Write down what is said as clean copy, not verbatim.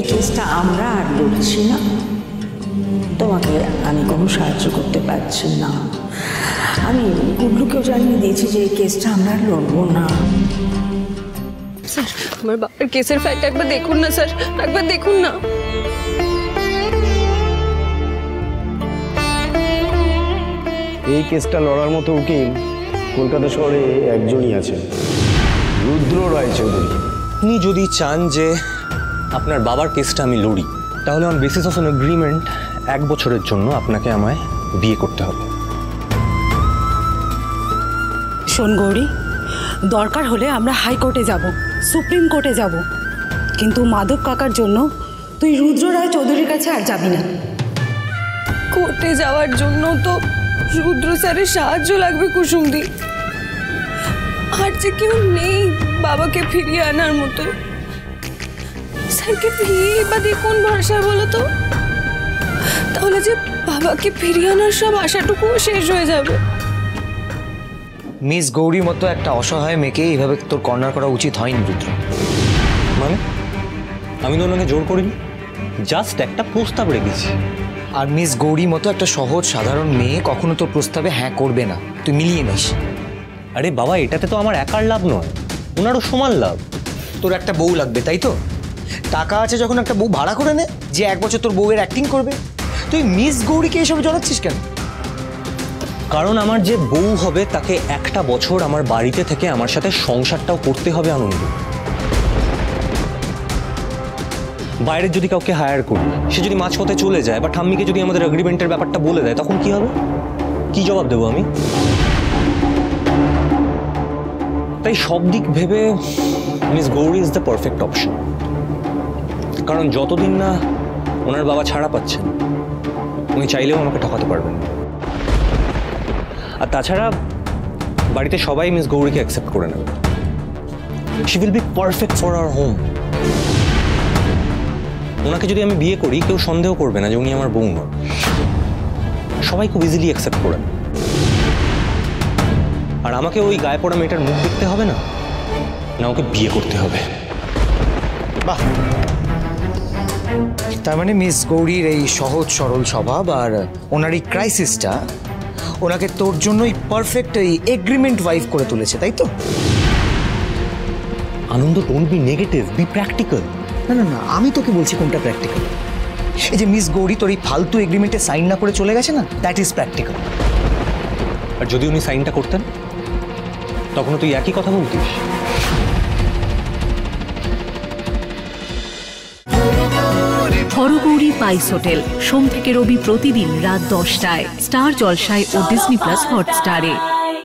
কেসটা আমরা আর লড়ছি না। তোমাকে আমি কোনো সাহায্য করতে পারছি না। আমি গুডলুকেও জানিয়ে দিয়েছি যে এই কেসটা আমরা লড়বো না। স্যার আমার বাবার কেসের ফাইলটা একবার দেখুন না স্যার, একবার দেখুন না। এই কেসটা লড়ার মতো উকিল কলকাতা শহরে একজনই আছেন, রুদ্র রায়চৌধুরী। আপনি যদি চান যে আপনার বাবার কেসটা আমি লড়ি, তাহলে on basis of an agreement 1 বছরের জন্য আপনাকে আমায় বিয়ে করতে হবে। শোন গৌরী, দরকার হলে আমরা হাইকোর্টে যাব, সুপ্রিম কোর্টে যাব, কিন্তু মাধব কাকার জন্য তুই রুদ্র রায় চৌধুরীর কাছে আর যাবি না। কোর্টে যাওয়ার জন্য তো রুদ্র স্যারের সাহায্য লাগবে কুসুমদি। আর যে কেউ নেই বাবাকে ফিরিয়ে আনার মতো। স্যারকে ফিরিয়ে বা দেখুন ভরসা বলো তো, তাহলে যে বাবাকে ফিরিয়ে আনার সব আশাটুকুও শেষ হয়ে যাবে। মিস গৌরীর মতো একটা অসহায় মেয়েকে এইভাবে তোর কর্নার করা উচিত হয়নি রুদ্র। মানে আমি তো ওনাকে জোর করিনি, জাস্ট একটা প্রস্তাব রেখেছি। আর মিস গৌরীর মতো একটা সহজ সাধারণ মেয়ে কখনো তোর প্রস্তাবে হ্যাঁ করবে না, তুই মিলিয়ে নিস। আরে বাবা, এটাতে তো আমার একার লাভ নয়, ওনারও সমান লাভ। তোর একটা বউ লাগবে তাই তো? টাকা আছে যখন একটা বউ ভাড়া করে নে, যে 1 বছর তোর বউয়ের অ্যাক্টিং করবে। তুই মিস গৌরীকে এসব জানাচ্ছিস কেন? কারণ আমার যে বউ হবে তাকে 1টা বছর আমার বাড়িতে থেকে আমার সাথে সংসারটাও করতে হবে আনন্দ। বাইরের যদি কাউকে হায়ার করি, সে যদি মাঝপথে চলে যায় বা ঠাম্মিকে যদি আমাদের এগ্রিমেন্টের ব্যাপারটা বলে দেয়, তখন কি হবে? কি জবাব দেবো আমি? তাই সব দিক ভেবে miss Gauri is the perfect option. কারণ যতদিন না ওনার বাবা ছাড়া পাচ্ছেন, উনি চাইলেও আমাকে ঠকাতে পারবেন না। আর তাছাড়া বাড়িতে সবাই মিস গৌরীকে অ্যাকসেপ্ট করে নেবে। She will be perfect for our home. ওনাকে যদি আমি বিয়ে করি, কেউ সন্দেহ করবে না যে উনি আমার বউ নন। সবাই খুব ইজিলি অ্যাকসেপ্ট করেন। আর আমাকে ওই গায়ে পড়া মেয়েটার মুখ দেখতে হবে না, না ওকে বিয়ে করতে হবে। বাহ, তার মানে মিস গৌরীর এই সহজ সরল স্বভাব আর ওনার এই ক্রাইসিসটা ওনাকে তোর জন্যই পারফেক্ট এই এগ্রিমেন্ট ওয়াইফ করে তুলেছে, তাই তো? Anand, don't be negative, be practical. না না না, আমি তোকে বলছি কোনটা প্র্যাকটিক্যাল। এই যে মিস গৌরী তোর এই ফালতু এগ্রিমেন্টে সাইন না করে চলে গেছে না, দ্যাট ইজ প্র্যাকটিক্যাল। আর যদি উনি সাইনটা করতেন, তখনও তুই একই কথা বলতিস। হরগৌরী পাইস হোটেল, সোম থেকে রবি প্রতিদিন রাত 10টায় স্টার জলসায় ও ডিজনি প্লাস হটস্টারে।